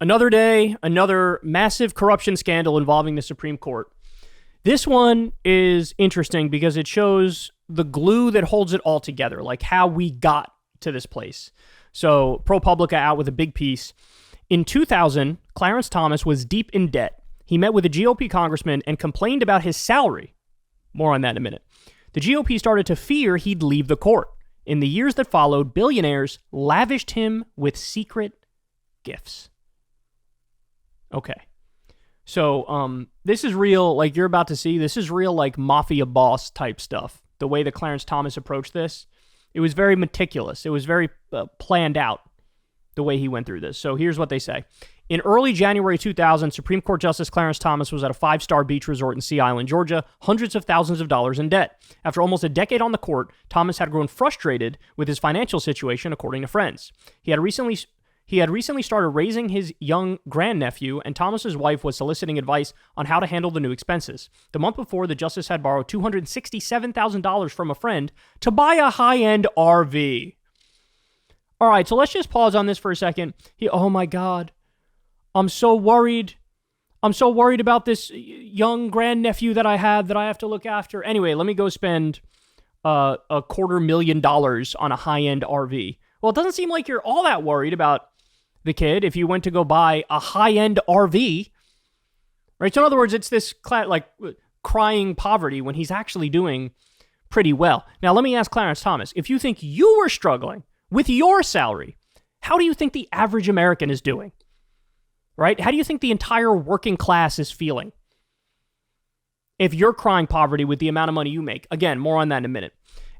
Another day, another massive corruption scandal involving the Supreme Court. This one is interesting because it shows the glue that holds it all together, like how we got to this place. So ProPublica out with a big piece. In 2000, Clarence Thomas was deep in debt. He met with a GOP congressman and complained about his salary. More on that in a minute. The GOP started to fear he'd leave the court. In the years that followed, billionaires lavished him with secret gifts. Okay. So, this is real, like you're about to see, this is real, like, mafia boss type stuff. The way that Clarence Thomas approached this, it was very meticulous. It was very planned out, the way he went through this. So here's what they say. In early January 2000, Supreme Court Justice Clarence Thomas was at a 5-star beach resort in Sea Island, Georgia, hundreds of thousands of dollars in debt. After almost a decade on the court, Thomas had grown frustrated with his financial situation, according to friends. He had recently started raising his young grandnephew, and Thomas's wife was soliciting advice on how to handle the new expenses. The month before, the justice had borrowed $267,000 from a friend to buy a high-end RV. All right, so let's just pause on this for a second. Oh my God, I'm so worried. I'm so worried about this young grandnephew that I have to look after. Anyway, let me go spend $250,000 on a high-end RV. Well, it doesn't seem like you're all that worried about the kid if you went to go buy a high-end RV, right? So in other words, it's this crying poverty when he's actually doing pretty well. Now, let me ask Clarence Thomas, if you think you were struggling with your salary, how do you think the average American is doing, right? How do you think the entire working class is feeling if you're crying poverty with the amount of money you make? Again, more on that in a minute.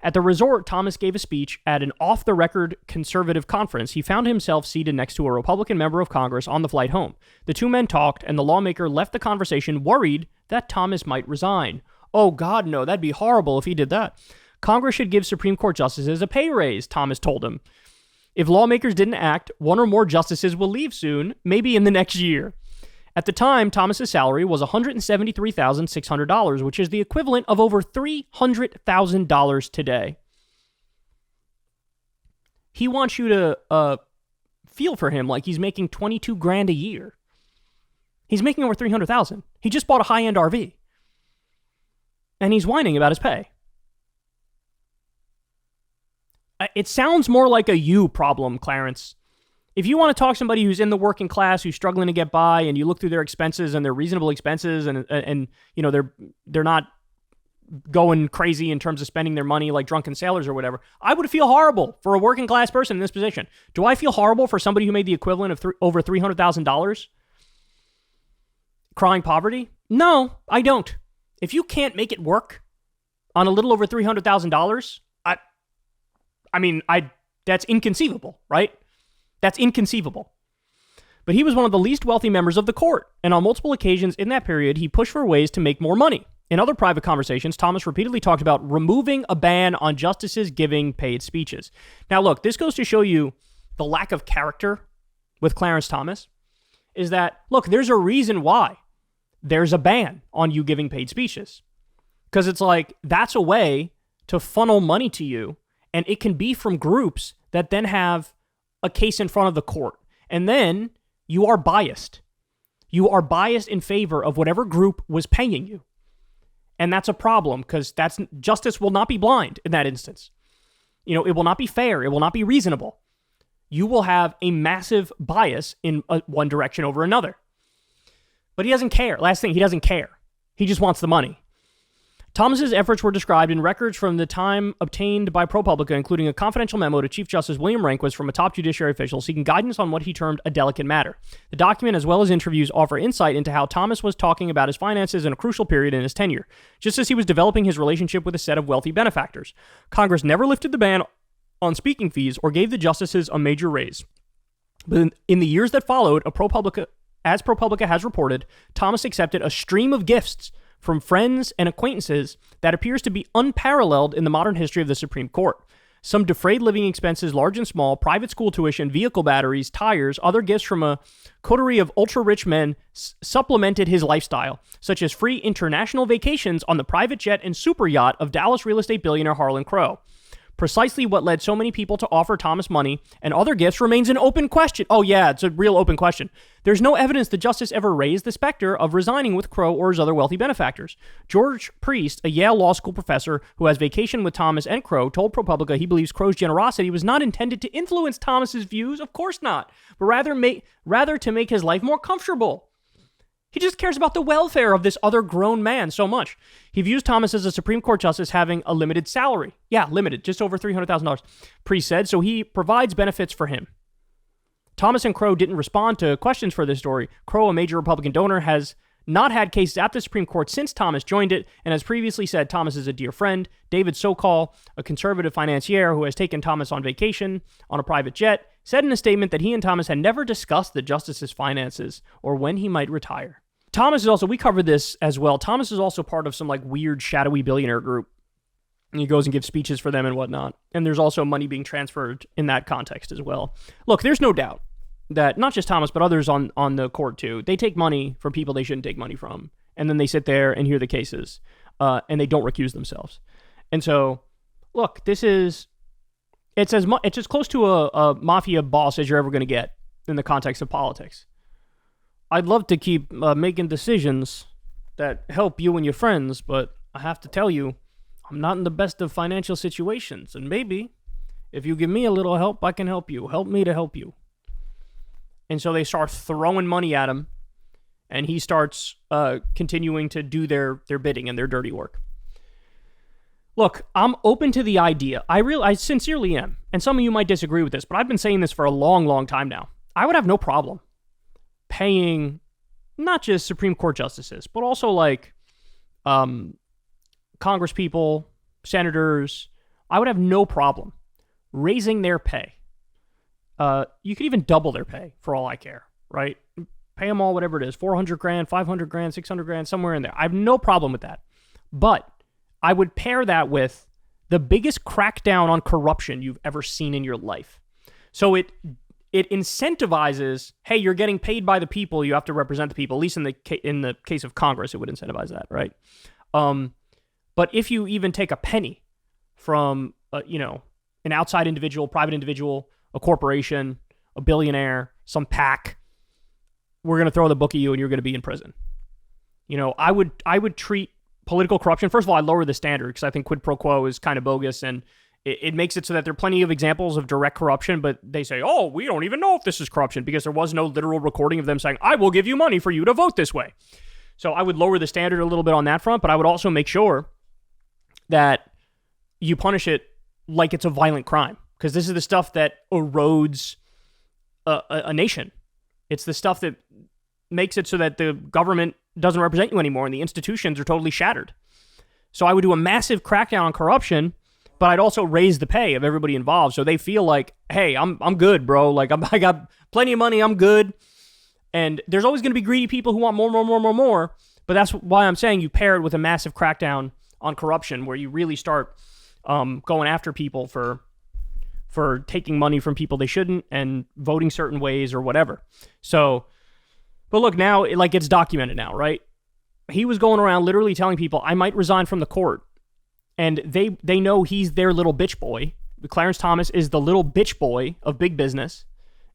At the resort, Thomas gave a speech at an off-the-record conservative conference. He found himself seated next to a Republican member of Congress on the flight home. The two men talked, and the lawmaker left the conversation worried that Thomas might resign. Oh, God, no, that'd be horrible if he did that. Congress should give Supreme Court justices a pay raise, Thomas told him. If lawmakers didn't act, one or more justices will leave soon, maybe in the next year. At the time, Thomas's salary was $173,600, which is the equivalent of over $300,000 today. He wants you to feel for him like he's making $22,000 a year. He's making over $300,000. He just bought a high-end RV, and he's whining about his pay. It sounds more like a you problem, Clarence. If you want to talk to somebody who's in the working class, who's struggling to get by, and you look through their expenses and they're reasonable expenses, and you know they're not going crazy in terms of spending their money like drunken sailors or whatever, I would feel horrible for a working class person in this position. Do I feel horrible for somebody who made the equivalent of over $300,000 crying poverty? No, I don't. If you can't make it work on a little over $300,000, that's inconceivable, right? That's inconceivable. But he was one of the least wealthy members of the court, and on multiple occasions in that period, he pushed for ways to make more money. In other private conversations, Thomas repeatedly talked about removing a ban on justices giving paid speeches. Now, look, this goes to show you the lack of character with Clarence Thomas, is that, look, there's a reason why there's a ban on you giving paid speeches. Because it's like, that's a way to funnel money to you, and it can be from groups that then have a case in front of the court. And then you are biased. You are biased in favor of whatever group was paying you. And that's a problem, because justice will not be blind in that instance. You know, it will not be fair. It will not be reasonable. You will have a massive bias in one direction over another. But he doesn't care. Last thing, he doesn't care. He just wants the money. Thomas's efforts were described in records from the time obtained by ProPublica, including a confidential memo to Chief Justice William Rehnquist from a top judiciary official seeking guidance on what he termed a delicate matter. The document, as well as interviews, offer insight into how Thomas was talking about his finances in a crucial period in his tenure, just as he was developing his relationship with a set of wealthy benefactors. Congress never lifted the ban on speaking fees or gave the justices a major raise. But in the years that followed, as ProPublica has reported, Thomas accepted a stream of gifts from friends and acquaintances that appears to be unparalleled in the modern history of the Supreme Court. Some defrayed living expenses, large and small, private school tuition, vehicle batteries, tires, other gifts from a coterie of ultra-rich men supplemented his lifestyle, such as free international vacations on the private jet and super yacht of Dallas real estate billionaire Harlan Crow. Precisely what led so many people to offer Thomas money and other gifts remains an open question. Oh yeah, it's a real open question. There's no evidence that Justice ever raised the specter of resigning with Crow or his other wealthy benefactors. George Priest, a Yale Law School professor who has vacation with Thomas and Crow, told ProPublica he believes Crow's generosity was not intended to influence Thomas's views, of course not, but rather to make his life more comfortable. He just cares about the welfare of this other grown man so much. He views Thomas as a Supreme Court justice having a limited salary. Yeah, limited, just over $300,000, Priest said, so he provides benefits for him. Thomas and Crow didn't respond to questions for this story. Crow, a major Republican donor, has not had cases at the Supreme Court since Thomas joined it, and as previously said, Thomas is a dear friend. David Sokol, a conservative financier who has taken Thomas on vacation on a private jet, said in a statement that he and Thomas had never discussed the justice's finances or when he might retire. Thomas is also, we covered this as well, Thomas is also part of some like weird shadowy billionaire group. And he goes and gives speeches for them and whatnot. And there's also money being transferred in that context as well. Look, there's no doubt that not just Thomas, but others on the court too, they take money from people they shouldn't take money from. And then they sit there and hear the cases. And they don't recuse themselves. And so, look, it's as close to a mafia boss as you're ever going to get in the context of politics. I'd love to keep making decisions that help you and your friends, but I have to tell you, I'm not in the best of financial situations, and maybe if you give me a little help, I can help you. Help me to help you. And so they start throwing money at him, and he starts continuing to do their bidding and their dirty work. Look, I'm open to the idea. I sincerely am, and some of you might disagree with this, but I've been saying this for a long, long time now. I would have no problem paying not just Supreme Court justices, but also like Congress people, senators. I would have no problem raising their pay. You could even double their pay for all I care, right? Pay them all whatever it is, $400,000, $500,000, $600,000, somewhere in there. I have no problem with that. But I would pair that with the biggest crackdown on corruption you've ever seen in your life. So it incentivizes, hey, you're getting paid by the people, you have to represent the people. At least in the case of Congress, it would incentivize that, right? But if you even take a penny from, an outside individual, private individual, a corporation, a billionaire, some PAC, we're going to throw the book at you and you're going to be in prison. I would treat political corruption. First of all, I lower the standard because I think quid pro quo is kind of bogus, and it makes it so that there are plenty of examples of direct corruption, but they say, oh, we don't even know if this is corruption because there was no literal recording of them saying, I will give you money for you to vote this way. So I would lower the standard a little bit on that front, but I would also make sure that you punish it like it's a violent crime, because this is the stuff that erodes a nation. It's the stuff that makes it so that the government doesn't represent you anymore and the institutions are totally shattered. So I would do a massive crackdown on corruption, but I'd also raise the pay of everybody involved so they feel like, hey, I'm good, bro. Like I got plenty of money, I'm good. And there's always going to be greedy people who want more. But that's why I'm saying you pair it with a massive crackdown on corruption where you really start going after people for taking money from people they shouldn't and voting certain ways or whatever. So, but look, now it's documented now, right? He was going around literally telling people, I might resign from the court. And they know he's their little bitch boy. Clarence Thomas is the little bitch boy of big business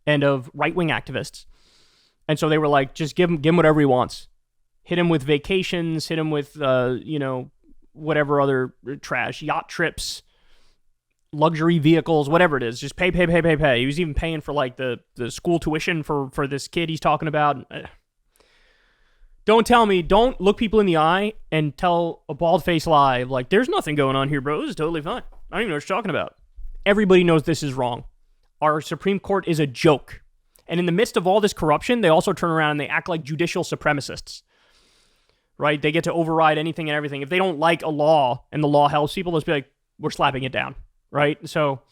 and of right-wing activists. And so they were like, just give him whatever he wants. Hit him with vacations, hit him with, whatever other trash, yacht trips, luxury vehicles, whatever it is. Just pay. He was even paying for like the school tuition for this kid he's talking about. Don't look people in the eye and tell a bald-faced lie like, there's nothing going on here, bro. This is totally fine. I don't even know what you're talking about. Everybody knows this is wrong. Our Supreme Court is a joke. And in the midst of all this corruption, they also turn around and they act like judicial supremacists, right? They get to override anything and everything. If they don't like a law and the law helps people, they'll just be like, we're slapping it down, right? So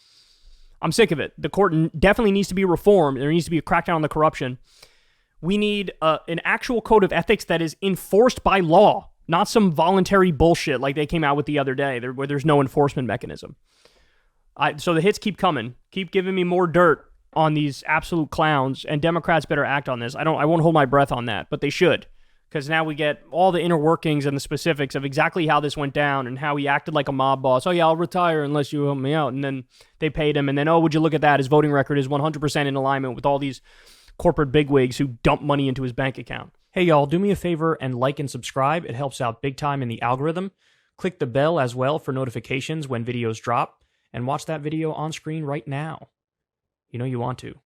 I'm sick of it. The court definitely needs to be reformed. There needs to be a crackdown on the corruption. We need an actual code of ethics that is enforced by law, not some voluntary bullshit like they came out with the other day where there's no enforcement mechanism. So the hits keep coming. Keep giving me more dirt on these absolute clowns, and Democrats better act on this. I won't hold my breath on that, but they should, because now we get all the inner workings and the specifics of exactly how this went down and how he acted like a mob boss. Oh, yeah, I'll retire unless you help me out. And then they paid him. And then, oh, would you look at that? His voting record is 100% in alignment with all these corporate bigwigs who dump money into his bank account. Hey, y'all, do me a favor and like and subscribe. It helps out big time in the algorithm. Click the bell as well for notifications when videos drop. And watch that video on screen right now. You know you want to.